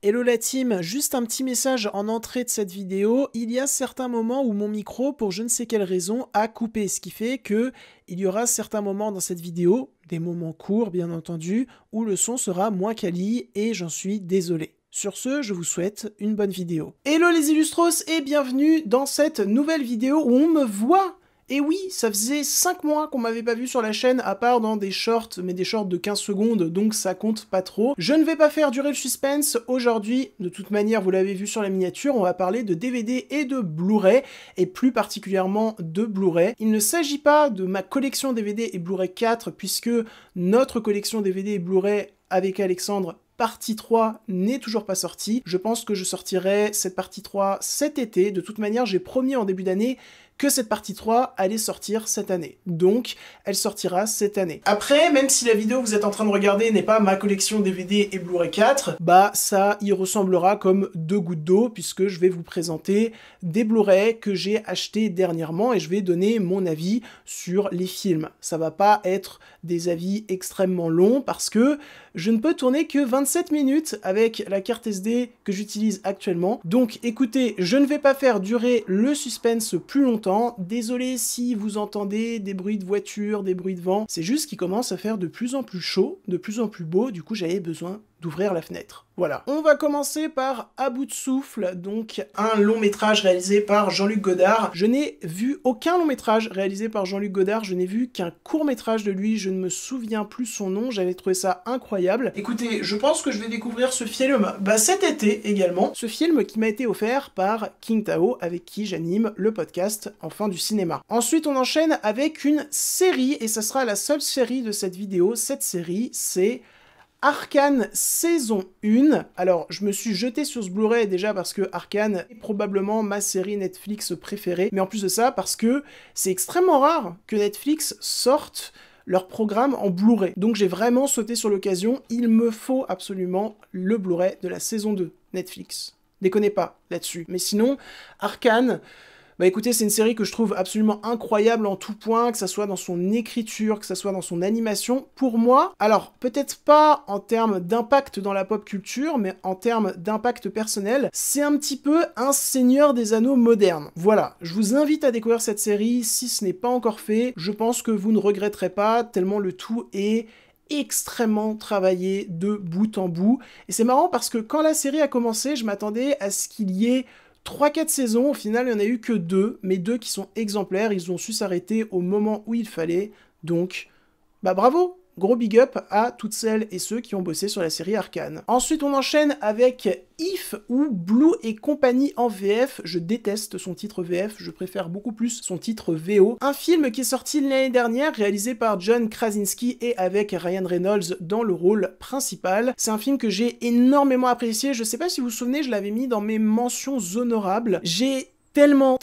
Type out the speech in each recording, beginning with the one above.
Hello la team, juste un petit message en entrée de cette vidéo. Il y a certains moments où mon micro, pour je ne sais quelle raison, a coupé, ce qui fait que il y aura certains moments dans cette vidéo, des moments courts bien entendu, où le son sera moins quali et j'en suis désolé. Sur ce, je vous souhaite une bonne vidéo. Hello les Illustros et bienvenue dans cette nouvelle vidéo où on me voit. Et oui, ça faisait 5 mois qu'on m'avait pas vu sur la chaîne, à part dans des shorts, mais des shorts de 15 secondes, donc ça compte pas trop. Je ne vais pas faire durer le suspense aujourd'hui, de toute manière, vous l'avez vu sur la miniature, on va parler de DVD et de Blu-ray, et plus particulièrement de Blu-ray. Il ne s'agit pas de ma collection DVD et Blu-ray 4, puisque notre collection DVD et Blu-ray avec Alexandre partie 3 n'est toujours pas sortie. Je pense que je sortirai cette partie 3 cet été. De toute manière, j'ai promis en début d'année que cette partie 3 allait sortir cette année. Donc, elle sortira cette année. Après, même si la vidéo que vous êtes en train de regarder n'est pas ma collection DVD et Blu-ray 4, bah ça y ressemblera comme deux gouttes d'eau, puisque je vais vous présenter des Blu-ray que j'ai achetés dernièrement et je vais donner mon avis sur les films. Ça va pas être des avis extrêmement longs, parce que je ne peux tourner que 27 minutes avec la carte SD que j'utilise actuellement. Donc écoutez, je ne vais pas faire durer le suspense plus longtemps. Désolé si vous entendez des bruits de voiture, des bruits de vent. C'est juste qu'il commence à faire de plus en plus chaud, de plus en plus beau. Du coup, j'avais besoin d'ouvrir la fenêtre. Voilà. On va commencer par À bout de souffle, donc un long métrage réalisé par Jean-Luc Godard. Je n'ai vu aucun long métrage réalisé par Jean-Luc Godard, je n'ai vu qu'un court métrage de lui, je ne me souviens plus son nom, j'avais trouvé ça incroyable. Écoutez, je pense que je vais découvrir ce film cet été également, ce film qui m'a été offert par King Tao, avec qui j'anime le podcast Enfants du cinéma. Ensuite, on enchaîne avec une série, et ça sera la seule série de cette vidéo. Cette série, c'est Arcane saison 1. Alors, je me suis jeté sur ce Blu-ray déjà parce que Arcane est probablement ma série Netflix préférée, mais en plus de ça, parce que c'est extrêmement rare que Netflix sorte leur programme en Blu-ray. Donc j'ai vraiment sauté sur l'occasion, il me faut absolument le Blu-ray de la saison 2 Netflix. Déconnez pas là-dessus. Mais sinon, Arcane, bah écoutez, c'est une série que je trouve absolument incroyable en tout point, que ça soit dans son écriture, que ça soit dans son animation. Pour moi, alors peut-être pas en termes d'impact dans la pop culture, mais en termes d'impact personnel, c'est un petit peu un Seigneur des Anneaux moderne. Voilà, je vous invite à découvrir cette série, si ce n'est pas encore fait, je pense que vous ne regretterez pas, tellement le tout est extrêmement travaillé de bout en bout. Et c'est marrant parce que quand la série a commencé, je m'attendais à ce qu'il y ait 3-4 saisons, au final il n'y en a eu que 2, mais 2 qui sont exemplaires, ils ont su s'arrêter au moment où il fallait, donc bah bravo! Gros big up à toutes celles et ceux qui ont bossé sur la série Arcane. Ensuite, on enchaîne avec If ou Blue et compagnie en VF. Je déteste son titre VF, je préfère beaucoup plus son titre VO. Un film qui est sorti l'année dernière, réalisé par John Krasinski et avec Ryan Reynolds dans le rôle principal. C'est un film que j'ai énormément apprécié. Je sais pas si vous vous souvenez, je l'avais mis dans mes mentions honorables. J'ai tellement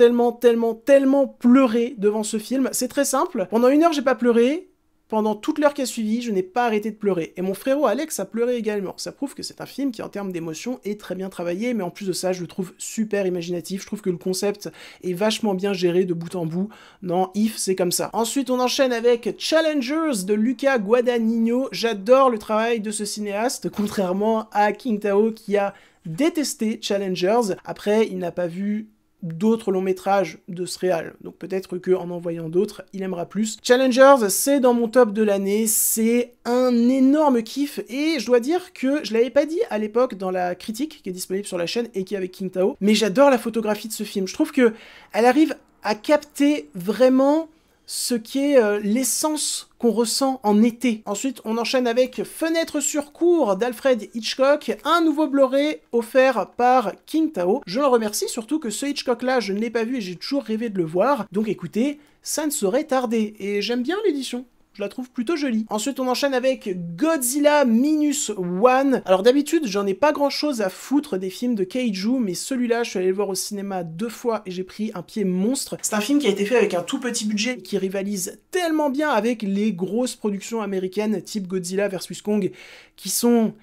pleuré devant ce film. C'est très simple. Pendant 1 heure, j'ai pas pleuré. Pendant toute l'heure qui a suivi, je n'ai pas arrêté de pleurer. Et mon frérot Alex a pleuré également. Ça prouve que c'est un film qui, en termes d'émotion, est très bien travaillé, mais en plus de ça, je le trouve super imaginatif. Je trouve que le concept est vachement bien géré de bout en bout. Non, If, c'est comme ça. Ensuite, on enchaîne avec Challengers de Luca Guadagnino. J'adore le travail de ce cinéaste, contrairement à King Tao qui a détesté Challengers. Après, il n'a pas vu d'autres longs métrages de ce réal, donc peut-être qu'en en voyant d'autres, il aimera plus. Challengers, c'est dans mon top de l'année, c'est un énorme kiff, et je dois dire que je l'avais pas dit à l'époque dans la critique qui est disponible sur la chaîne et qui est avec King Tao, mais j'adore la photographie de ce film. Je trouve que elle arrive à capter vraiment ce qu'est l'essence qu'on ressent en été. Ensuite, on enchaîne avec Fenêtre sur cour d'Alfred Hitchcock, un nouveau Blu-ray offert par King Tao. Je le remercie, surtout que ce Hitchcock-là, je ne l'ai pas vu et j'ai toujours rêvé de le voir. Donc écoutez, ça ne saurait tarder. Et j'aime bien l'édition. Je la trouve plutôt jolie. Ensuite, on enchaîne avec Godzilla Minus One. Alors d'habitude, j'en ai pas grand chose à foutre des films de Kaiju, mais celui-là, je suis allé le voir au cinéma 2 fois et j'ai pris un pied monstre. C'est un film qui a été fait avec un tout petit budget qui rivalise tellement bien avec les grosses productions américaines type Godzilla vs Kong, qui sont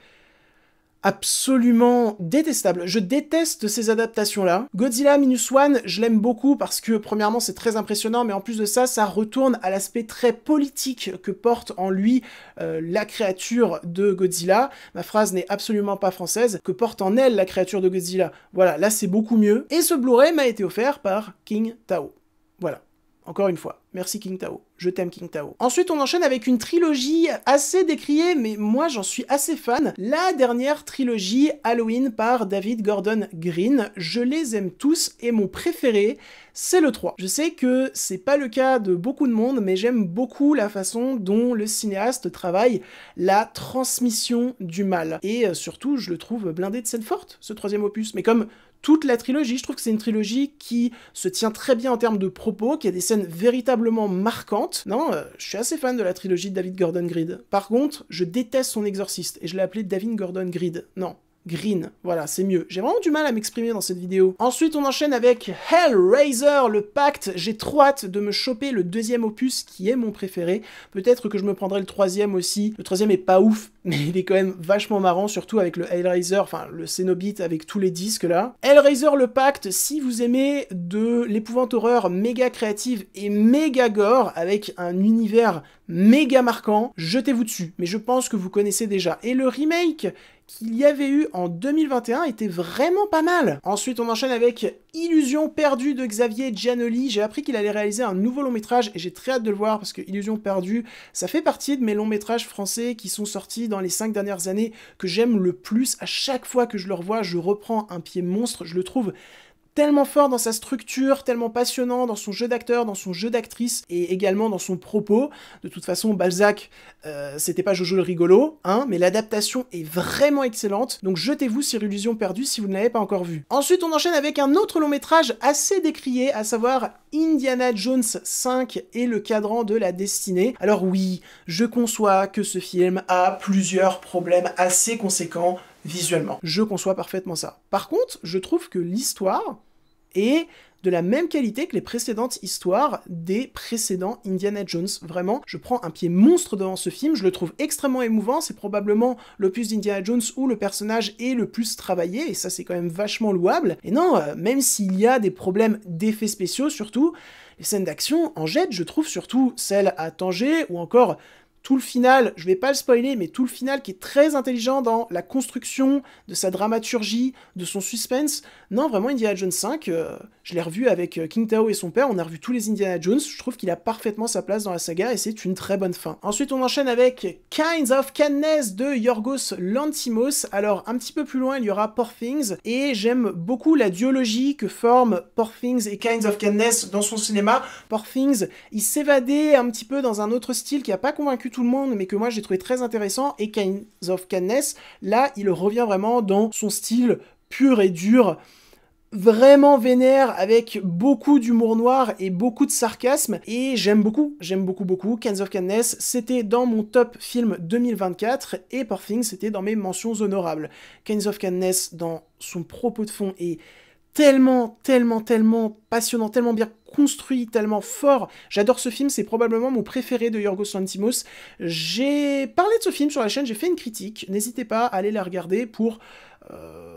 absolument détestable. Je déteste ces adaptations-là. Godzilla Minus One, je l'aime beaucoup parce que, premièrement, c'est très impressionnant, mais en plus de ça, ça retourne à l'aspect très politique que porte en lui la créature de Godzilla. Ma phrase n'est absolument pas française. Que porte en elle la créature de Godzilla. Voilà, là, c'est beaucoup mieux. Et ce Blu-ray m'a été offert par King Tao. Voilà. Encore une fois, merci King Tao. Je t'aime King Tao. Ensuite, on enchaîne avec une trilogie assez décriée, mais moi j'en suis assez fan. La dernière trilogie Halloween par David Gordon Green. Je les aime tous et mon préféré, c'est le 3. Je sais que c'est pas le cas de beaucoup de monde, mais j'aime beaucoup la façon dont le cinéaste travaille la transmission du mal. Et surtout, je le trouve blindé de scènes fortes, ce troisième opus. Mais comme toute la trilogie, je trouve que c'est une trilogie qui se tient très bien en termes de propos, qui a des scènes véritablement marquantes. Non, je suis assez fan de la trilogie de David Gordon Green. Par contre, je déteste son exorciste, et je l'ai appelé David Gordon Green. Non. Green, voilà, c'est mieux. J'ai vraiment du mal à m'exprimer dans cette vidéo. Ensuite, on enchaîne avec Hellraiser, le pacte. J'ai trop hâte de me choper le deuxième opus, qui est mon préféré. Peut-être que je me prendrai le troisième aussi. Le troisième est pas ouf, mais il est quand même vachement marrant, surtout avec le Hellraiser, enfin, le Cenobite avec tous les disques là. Hellraiser, le pacte, si vous aimez de l'épouvante horreur méga créative et méga gore, avec un univers méga marquant, jetez-vous dessus. Mais je pense que vous connaissez déjà. Et le remake qu'il y avait eu en 2021 était vraiment pas mal. Ensuite, on enchaîne avec Illusion perdue de Xavier Giannoli. J'ai appris qu'il allait réaliser un nouveau long métrage et j'ai très hâte de le voir parce que Illusion perdue, ça fait partie de mes longs métrages français qui sont sortis dans les 5 dernières années que j'aime le plus. À chaque fois que je le revois, je reprends un pied monstre. Je le trouve tellement fort dans sa structure, tellement passionnant dans son jeu d'acteur, dans son jeu d'actrice, et également dans son propos. De toute façon, Balzac, c'était pas Jojo le rigolo, hein, mais l'adaptation est vraiment excellente, donc jetez-vous sur Illusion perdue si vous ne l'avez pas encore vu. Ensuite, on enchaîne avec un autre long métrage assez décrié, à savoir Indiana Jones 5 et le cadran de la destinée. Alors oui, je conçois que ce film a plusieurs problèmes assez conséquents visuellement. Je conçois parfaitement ça. Par contre, je trouve que l'histoire est de la même qualité que les précédentes histoires des précédents Indiana Jones. Vraiment, je prends un pied monstre devant ce film, je le trouve extrêmement émouvant, c'est probablement l'opus d'Indiana Jones où le personnage est le plus travaillé, et ça c'est quand même vachement louable. Et non, même s'il y a des problèmes d'effets spéciaux surtout, les scènes d'action en jettent, je trouve surtout celles à Tanger, ou encore tout le final, je vais pas le spoiler, mais tout le final qui est très intelligent dans la construction de sa dramaturgie, de son suspense. Non, vraiment, Indiana Jones 5, je l'ai revu avec King Tao et son père, on a revu tous les Indiana Jones, je trouve qu'il a parfaitement sa place dans la saga et c'est une très bonne fin. Ensuite, on enchaîne avec Kinds of Kindness de Yorgos Lanthimos. Alors, un petit peu plus loin, il y aura Poor Things, et j'aime beaucoup la duologie que forment Poor Things et Kinds of Kindness dans son cinéma. Poor Things, il s'évadait un petit peu dans un autre style qui a pas convaincu tout le monde, mais que moi j'ai trouvé très intéressant, et Kinds of Kindness, là, il revient vraiment dans son style pur et dur, vraiment vénère, avec beaucoup d'humour noir et beaucoup de sarcasme, et j'aime beaucoup. Kinds of Kindness, c'était dans mon top film 2024, et Poor Things, c'était dans mes mentions honorables. Kinds of Kindness, dans son propos de fond, est tellement passionnant, tellement bien construit, tellement fort. J'adore ce film, c'est probablement mon préféré de Yorgos Lanthimos. J'ai parlé de ce film sur la chaîne, j'ai fait une critique, n'hésitez pas à aller la regarder pour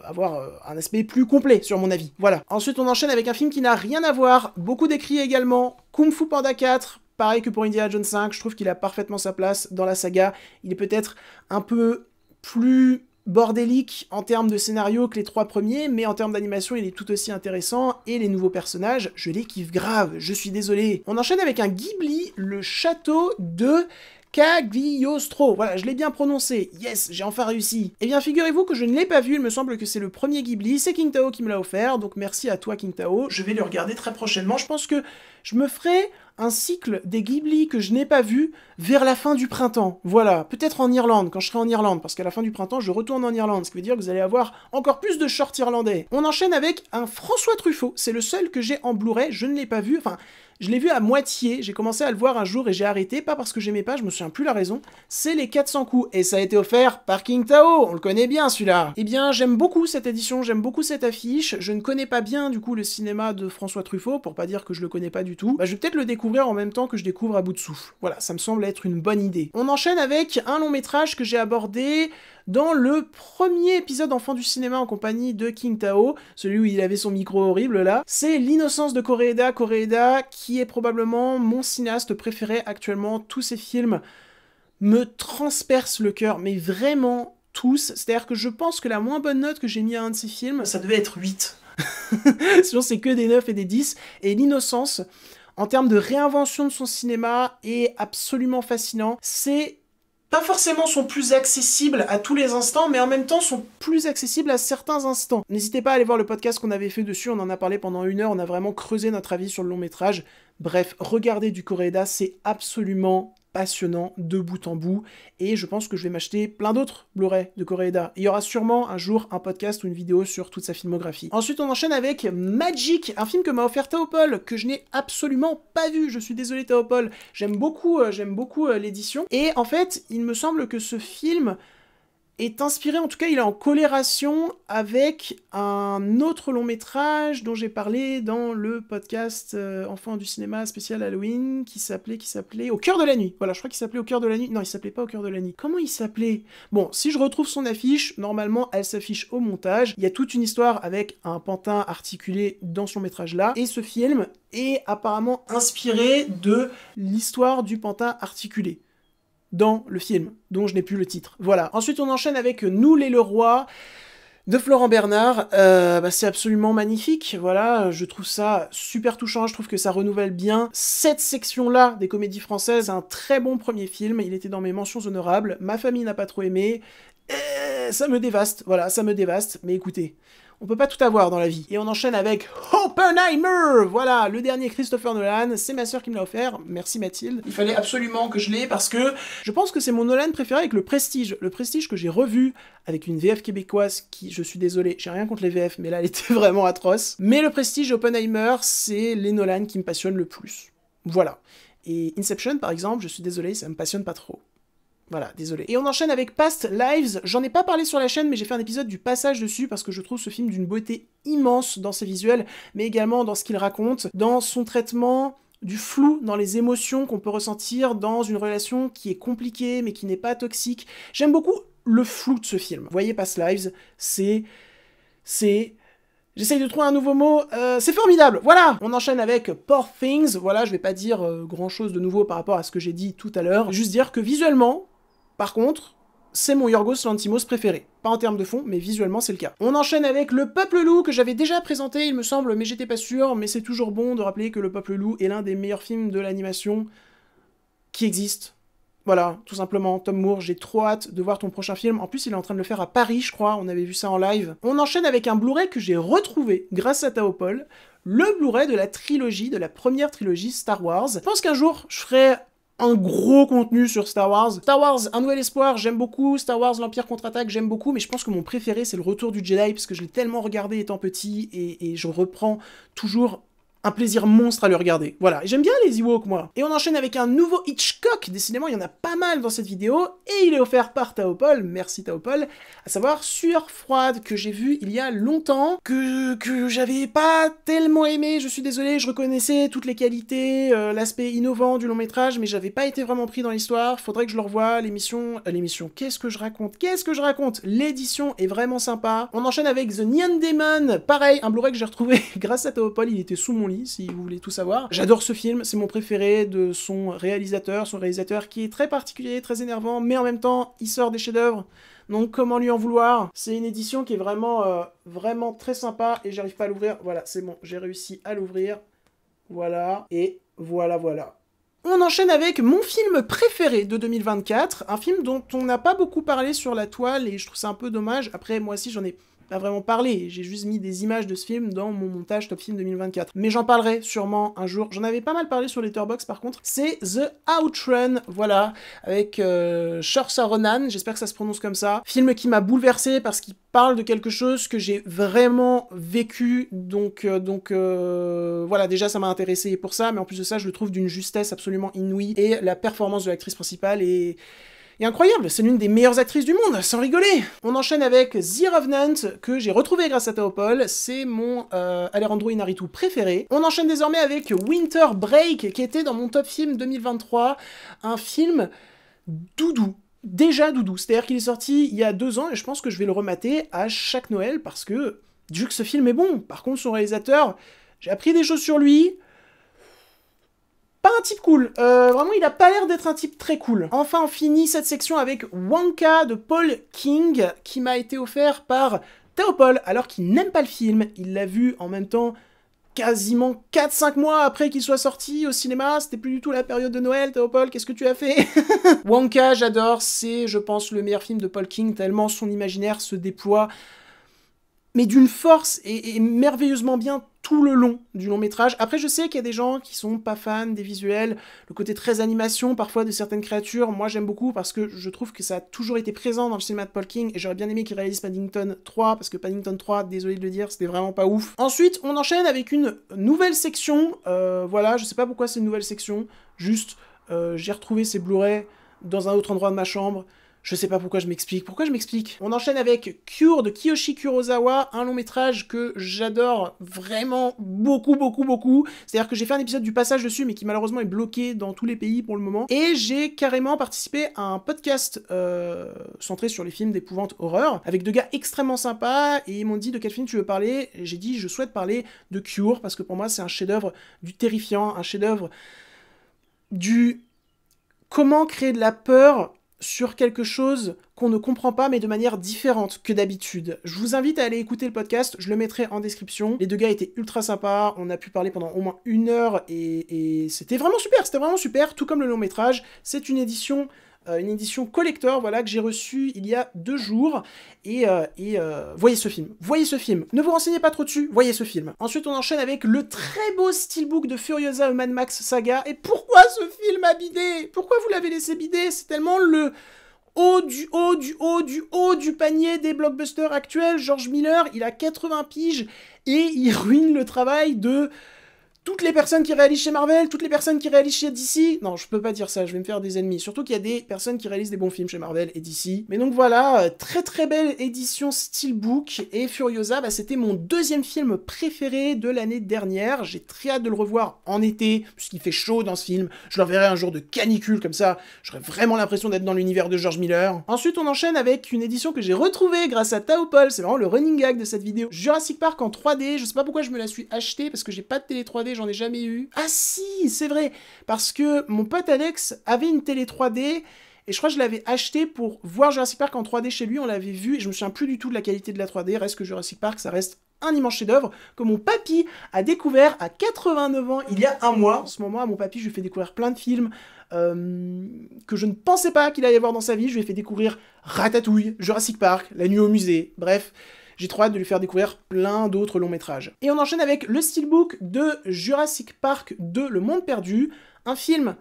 avoir un aspect plus complet sur mon avis. Voilà. Ensuite, on enchaîne avec un film qui n'a rien à voir, beaucoup décrit également, Kung Fu Panda 4, pareil que pour Indiana Jones 5, je trouve qu'il a parfaitement sa place dans la saga. Il est peut-être un peu plus bordélique en termes de scénario que les 3 premiers, mais en termes d'animation, il est tout aussi intéressant, et les nouveaux personnages, je les kiffe grave, je suis désolé. On enchaîne avec un Ghibli, le château de Cagliostro. Voilà, je l'ai bien prononcé. Yes, j'ai enfin réussi. Eh bien, figurez-vous que je ne l'ai pas vu, il me semble que c'est le premier Ghibli, c'est King Tao qui me l'a offert, donc merci à toi King Tao, je vais le regarder très prochainement. Je pense que je me ferai un cycle des Ghibli que je n'ai pas vu vers la fin du printemps. Voilà, peut-être en Irlande, quand je serai en Irlande, parce qu'à la fin du printemps, je retourne en Irlande, ce qui veut dire que vous allez avoir encore plus de shorts irlandais. On enchaîne avec un François Truffaut, c'est le seul que j'ai en Blu-ray, je ne l'ai pas vu, enfin, je l'ai vu à moitié, j'ai commencé à le voir un jour et j'ai arrêté, pas parce que j'aimais pas, je me souviens plus la raison, c'est les 400 coups, et ça a été offert par King Tao, on le connaît bien celui-là. Eh bien, j'aime beaucoup cette édition, j'aime beaucoup cette affiche, je ne connais pas bien du coup le cinéma de François Truffaut, pour pas dire que je le connais pas du tout, bah, je vais peut-être le découvrir en même temps que je découvre À bout de souffle. Voilà, ça me semble être une bonne idée. On enchaîne avec un long métrage que j'ai abordé dans le premier épisode Enfants du cinéma en compagnie de King Tao, celui où il avait son micro horrible là. C'est L'innocence de Koreeda. Koreeda qui est probablement mon cinéaste préféré actuellement. Tous ses films me transpercent le cœur, mais vraiment tous. C'est-à-dire que je pense que la moins bonne note que j'ai mis à un de ses films, ça devait être 8. Sinon c'est que des 9 et des 10. Et L'innocence, en termes de réinvention de son cinéma, est absolument fascinant. C'est pas forcément son plus accessible à tous les instants, mais en même temps son plus accessible à certains instants. N'hésitez pas à aller voir le podcast qu'on avait fait dessus, on en a parlé pendant 1 heure, on a vraiment creusé notre avis sur le long métrage. Bref, regardez du Koreeda, c'est absolument passionnant de bout en bout, et je pense que je vais m'acheter plein d'autres Blu-ray de Koreeda. Il y aura sûrement un jour un podcast ou une vidéo sur toute sa filmographie. Ensuite, on enchaîne avec Magic, un film que m'a offert Théopold, que je n'ai absolument pas vu. Je suis désolé Théopold, j'aime beaucoup l'édition. Et en fait, il me semble que ce film est inspiré, en tout cas il est en corrélation avec un autre long métrage dont j'ai parlé dans le podcast Enfants du cinéma spécial Halloween, qui s'appelait Au cœur de la nuit. Voilà, je crois qu'il s'appelait Au cœur de la nuit. Non, il s'appelait pas Au cœur de la nuit. Comment il s'appelait? Bon, si je retrouve son affiche, normalement elle s'affiche au montage. Il y a toute une histoire avec un pantin articulé dans ce long métrage là, et ce film est apparemment inspiré de l'histoire du pantin articulé dans le film, dont je n'ai plus le titre. Voilà. Ensuite, on enchaîne avec Nous les Leroy de Florent Bernard. C'est absolument magnifique. Voilà, je trouve ça super touchant. Je trouve que ça renouvelle bien cette section-là des comédies françaises. C'est un très bon premier film. Il était dans mes mentions honorables. Ma famille n'a pas trop aimé. Ça me dévaste. Voilà, ça me dévaste. Mais écoutez, on peut pas tout avoir dans la vie. Et on enchaîne avec Oppenheimer. Voilà, le dernier Christopher Nolan. C'est ma sœur qui me l'a offert. Merci Mathilde. Il fallait absolument que je l'ai parce que je pense que c'est mon Nolan préféré avec le Prestige. Le Prestige que j'ai revu avec une VF québécoise qui, je suis désolé, j'ai rien contre les VF, mais là elle était vraiment atroce. Mais le Prestige et Oppenheimer, c'est les Nolan qui me passionnent le plus. Voilà. Et Inception, par exemple, je suis désolé, ça me passionne pas trop. Voilà, désolé. Et on enchaîne avec Past Lives. J'en ai pas parlé sur la chaîne, mais j'ai fait un épisode du passage dessus parce que je trouve ce film d'une beauté immense dans ses visuels, mais également dans ce qu'il raconte, dans son traitement du flou, dans les émotions qu'on peut ressentir dans une relation qui est compliquée, mais qui n'est pas toxique. J'aime beaucoup le flou de ce film. Vous voyez, Past Lives, c'est... J'essaye de trouver un nouveau mot, c'est formidable, voilà. On enchaîne avec Poor Things, voilà, je vais pas dire grand chose de nouveau par rapport à ce que j'ai dit tout à l'heure, juste dire que visuellement, par contre, c'est mon Yorgos Lanthimos préféré. Pas en termes de fond, mais visuellement c'est le cas. On enchaîne avec Le Peuple Loup, que j'avais déjà présenté, il me semble, mais j'étais pas sûr, mais c'est toujours bon de rappeler que Le Peuple Loup est l'un des meilleurs films de l'animation qui existe. Voilà, tout simplement, Tom Moore, j'ai trop hâte de voir ton prochain film. En plus, il est en train de le faire à Paris, je crois, on avait vu ça en live. On enchaîne avec un Blu-ray que j'ai retrouvé grâce à Théopold, le Blu-ray de la trilogie, de la première trilogie Star Wars. Je pense qu'un jour, je ferai un gros contenu sur Star Wars. Star Wars, Un Nouvel Espoir, j'aime beaucoup. Star Wars, L'Empire Contre-Attaque, j'aime beaucoup. Mais je pense que mon préféré, c'est Le Retour du Jedi, parce que je l'ai tellement regardé étant petit, et je reprends toujours un plaisir monstre à le regarder. Voilà, j'aime bien les Ewoks, moi. Et on enchaîne avec un nouveau Hitchcock. Décidément, il y en a pas mal dans cette vidéo, et il est offert par Théopold, merci Théopold, à savoir Sueur froide, que j'ai vu il y a longtemps, que j'avais pas tellement aimé, je suis désolé, je reconnaissais toutes les qualités, l'aspect innovant du long métrage, mais j'avais pas été vraiment pris dans l'histoire, faudrait que je le revoie, l'émission, qu'est-ce que je raconte? L'édition est vraiment sympa. On enchaîne avec The Neon Demon, pareil, un Blu-ray que j'ai retrouvé grâce à Théopold, il était sous mon lit, si vous voulez tout savoir. J'adore ce film, c'est mon préféré de son réalisateur qui est très particulier, très énervant, mais en même temps, il sort des chefs-d'œuvre. Donc comment lui en vouloir? C'est une édition qui est vraiment très sympa, et j'arrive pas à l'ouvrir. Voilà, c'est bon, j'ai réussi à l'ouvrir. Voilà, et voilà. On enchaîne avec mon film préféré de 2024, un film dont on n'a pas beaucoup parlé sur la toile, et je trouve ça un peu dommage. Après, moi aussi, j'en ai pas vraiment parlé, j'ai juste mis des images de ce film dans mon montage Top Film 2024. Mais j'en parlerai sûrement un jour. J'en avais pas mal parlé sur Letterboxd par contre. C'est The Outrun, voilà, avec Saoirse Ronan, j'espère que ça se prononce comme ça. Film qui m'a bouleversé parce qu'il parle de quelque chose que j'ai vraiment vécu, donc voilà, déjà ça m'a intéressé pour ça, mais en plus de ça, je le trouve d'une justesse absolument inouïe, et la performance de l'actrice principale est incroyable, c'est l'une des meilleures actrices du monde, sans rigoler. On enchaîne avec The Revenant, que j'ai retrouvé grâce à Théopold, c'est mon Alejandro Inarritu préféré. On enchaîne désormais avec Winter Break, qui était dans mon top film 2023, un film doudou, déjà doudou. C'est-à-dire qu'il est sorti il y a 2 ans et je pense que je vais le remater à chaque Noël parce que, vu que ce film est bon. Par contre, son réalisateur, j'ai appris des choses sur lui. Pas un type cool. Vraiment, il a pas l'air d'être un type très cool. Enfin, on finit cette section avec Wonka de Paul King, qui m'a été offert par Théopold, alors qu'il n'aime pas le film. Il l'a vu en même temps quasiment 4-5 mois après qu'il soit sorti au cinéma. C'était plus du tout la période de Noël. Théopold, qu'est-ce que tu as fait? Wonka, j'adore. C'est, je pense, le meilleur film de Paul King, tellement son imaginaire se déploie, mais d'une force et merveilleusement bien tout le long du long métrage. Après, je sais qu'il y a des gens qui sont pas fans des visuels, le côté très animation parfois de certaines créatures. Moi, j'aime beaucoup parce que je trouve que ça a toujours été présent dans le cinéma de Paul King et j'aurais bien aimé qu'il réalise Paddington 3 parce que Paddington 3, désolé de le dire, c'était vraiment pas ouf. Ensuite, on enchaîne avec une nouvelle section. Voilà, je sais pas pourquoi c'est une nouvelle section, juste j'ai retrouvé ces Blu-ray dans un autre endroit de ma chambre. Je sais pas pourquoi je m'explique. Pourquoi je m'explique? On enchaîne avec Cure de Kiyoshi Kurosawa, un long métrage que j'adore vraiment beaucoup, beaucoup, beaucoup. C'est-à-dire que j'ai fait un épisode du passage dessus, mais qui malheureusement est bloqué dans tous les pays pour le moment. Et j'ai carrément participé à un podcast centré sur les films d'épouvante horreur, avec 2 gars extrêmement sympas, et ils m'ont dit de quel film tu veux parler. J'ai dit je souhaite parler de Cure, parce que pour moi c'est un chef-d'œuvre du terrifiant, un chef-d'œuvre du comment créer de la peur sur quelque chose qu'on ne comprend pas, mais de manière différente que d'habitude. Je vous invite à aller écouter le podcast, je le mettrai en description. Les 2 gars étaient ultra sympas, on a pu parler pendant au moins 1 heure, et c'était vraiment super, tout comme le long métrage. C'est une édition collector, voilà, que j'ai reçue il y a 2 jours, et voyez ce film, ne vous renseignez pas trop dessus, voyez ce film. Ensuite, on enchaîne avec le très beau steelbook de Furiosa A Mad Max Saga, et pourquoi ce film a bidé? Pourquoi vous l'avez laissé bider? C'est tellement le haut du panier des blockbusters actuels. George Miller, il a 80 piges, et il ruine le travail de toutes les personnes qui réalisent chez Marvel, toutes les personnes qui réalisent chez DC. Non, je peux pas dire ça, je vais me faire des ennemis. Surtout qu'il y a des personnes qui réalisent des bons films chez Marvel et DC. Mais donc voilà, très très belle édition Steelbook. Et Furiosa, bah, c'était mon 2e film préféré de l'année dernière. J'ai très hâte de le revoir en été, puisqu'il fait chaud dans ce film. Je le reverrai un jour de canicule, comme ça, j'aurais vraiment l'impression d'être dans l'univers de George Miller. Ensuite, on enchaîne avec une édition que j'ai retrouvée grâce à Théopold. C'est vraiment le running gag de cette vidéo. Jurassic Park en 3D. Je sais pas pourquoi je me la suis achetée, parce que j'ai pas de télé 3D, j'en ai jamais eu. Ah si, c'est vrai, parce que mon pote Alex avait une télé 3D, et je crois que je l'avais acheté pour voir Jurassic Park en 3D chez lui, on l'avait vu, et je me souviens plus du tout de la qualité de la 3D, reste que Jurassic Park, ça reste un immense chef-d'œuvre que mon papy a découvert à 89 ans, il y a 1 mois. En ce moment, à mon papy, je lui ai fait découvrir plein de films que je ne pensais pas qu'il allait avoir dans sa vie. Je lui ai fait découvrir Ratatouille, Jurassic Park, La Nuit au musée, bref. J'ai trop hâte de lui faire découvrir plein d'autres longs métrages. Et on enchaîne avec le steelbook de Jurassic Park 2, Le Monde Perdu, un film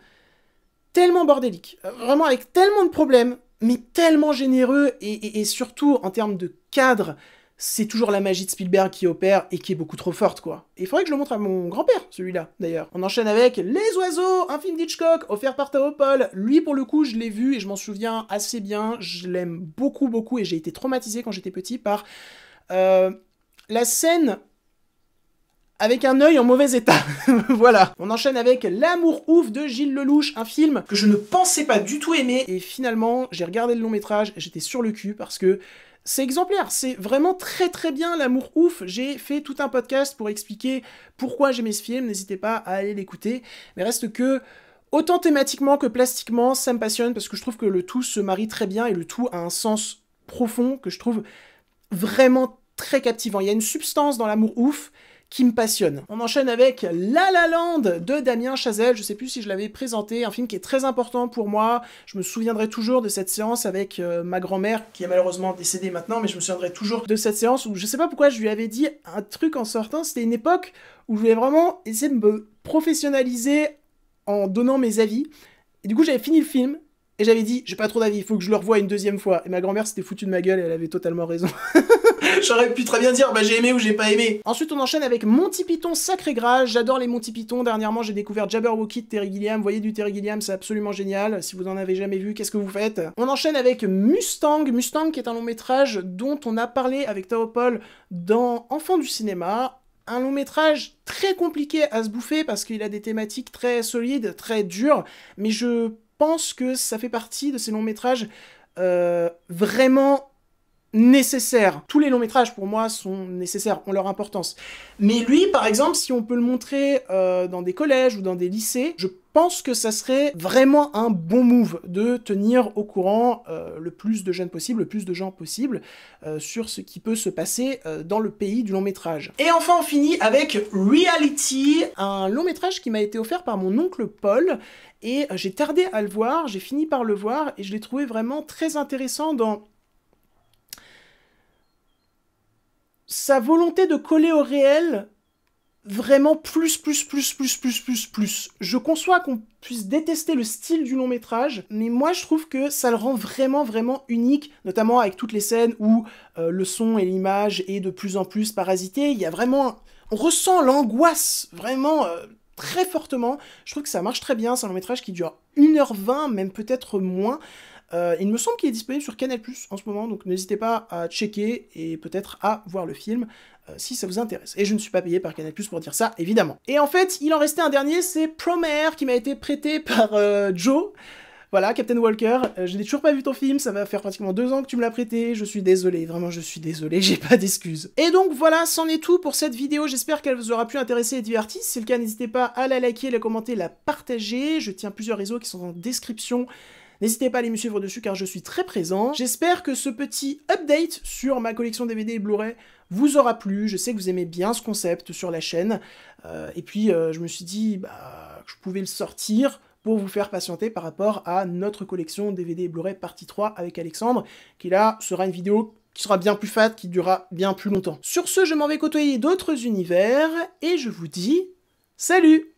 tellement bordélique, vraiment avec tellement de problèmes, mais tellement généreux, et surtout en termes de cadre, c'est toujours la magie de Spielberg qui opère et qui est beaucoup trop forte, quoi. Et il faudrait que je le montre à mon grand-père, celui-là, d'ailleurs. On enchaîne avec Les Oiseaux, un film d'Hitchcock, offert par Théopold. Lui, pour le coup, je l'ai vu et je m'en souviens assez bien. Je l'aime beaucoup, beaucoup, et j'ai été traumatisé quand j'étais petit par la scène avec un œil en mauvais état. Voilà. On enchaîne avec L'amour ouf de Gilles Lelouch, un film que je ne pensais pas du tout aimer, et finalement, j'ai regardé le long métrage et j'étais sur le cul parce que c'est exemplaire, c'est vraiment très très bien, L'amour ouf. J'ai fait tout un podcast pour expliquer pourquoi j'aimais ce film, n'hésitez pas à aller l'écouter, mais reste que autant thématiquement que plastiquement, ça me passionne parce que je trouve que le tout se marie très bien et le tout a un sens profond que je trouve vraiment très captivant. Il y a une substance dans L'amour ouf qui me passionne. On enchaîne avec La La Land de Damien Chazelle, je sais plus si je l'avais présenté, un film qui est très important pour moi. Je me souviendrai toujours de cette séance avec ma grand-mère, qui est malheureusement décédée maintenant, mais je me souviendrai toujours de cette séance où je sais pas pourquoi je lui avais dit un truc en sortant. C'était une époque où je voulais vraiment essayer de me professionnaliser en donnant mes avis. Et du coup, j'avais fini le film, et j'avais dit, j'ai pas trop d'avis, il faut que je le revoie une 2e fois. Et ma grand-mère s'était foutue de ma gueule, et elle avait totalement raison. J'aurais pu très bien dire, bah j'ai aimé ou j'ai pas aimé. Ensuite, on enchaîne avec Monty Python Sacré Gras. J'adore les Monty Python. Dernièrement, j'ai découvert Jabberwocky de Terry Gilliam. Vous voyez du Terry Gilliam, c'est absolument génial. Si vous en avez jamais vu, qu'est-ce que vous faites? On enchaîne avec Mustang. Mustang, qui est un long métrage dont on a parlé avec Théopold dans Enfants du cinéma. Un long métrage très compliqué à se bouffer parce qu'il a des thématiques très solides, très dures, mais je pense que ça fait partie de ces longs métrages vraiment nécessaires. Tous les longs métrages pour moi sont nécessaires, ont leur importance. Mais lui par exemple, si on peut le montrer dans des collèges ou dans des lycées, je pense que ça serait vraiment un bon move de tenir au courant le plus de jeunes possible, le plus de gens possible sur ce qui peut se passer dans le pays du long métrage. Et enfin on finit avec Reality, un long métrage qui m'a été offert par mon oncle Paul, et j'ai tardé à le voir, j'ai fini par le voir, et je l'ai trouvé vraiment très intéressant dans sa volonté de coller au réel, vraiment plus. Je conçois qu'on puisse détester le style du long métrage, mais moi je trouve que ça le rend vraiment unique, notamment avec toutes les scènes où le son et l'image est de plus en plus parasité. Il y a vraiment... On ressent l'angoisse, vraiment... très fortement. Je trouve que ça marche très bien, c'est un long métrage qui dure 1h20, même peut-être moins. Il me semble qu'il est disponible sur Canal+ en ce moment, donc n'hésitez pas à checker et peut-être à voir le film si ça vous intéresse. Et je ne suis pas payé par Canal+ pour dire ça, évidemment. Et en fait, il en restait un dernier, c'est Promare, qui m'a été prêté par Joe. Voilà, Captain Walker, je n'ai toujours pas vu ton film, ça va faire pratiquement 2 ans que tu me l'as prêté, je suis désolé, vraiment je suis désolé, j'ai pas d'excuses. Et donc voilà, c'en est tout pour cette vidéo, j'espère qu'elle vous aura pu intéresser et divertir. Si c'est le cas, n'hésitez pas à la liker, la commenter, la partager, je tiens plusieurs réseaux qui sont en description. N'hésitez pas à aller me suivre dessus car je suis très présent. J'espère que ce petit update sur ma collection DVD et Blu-ray vous aura plu. Je sais que vous aimez bien ce concept sur la chaîne. Et puis je me suis dit que je pouvais le sortir pour vous faire patienter par rapport à notre collection DVD et Blu-ray partie 3 avec Alexandre, qui là sera une vidéo qui sera bien plus fat, qui durera bien plus longtemps. Sur ce, je m'en vais côtoyer d'autres univers, et je vous dis salut!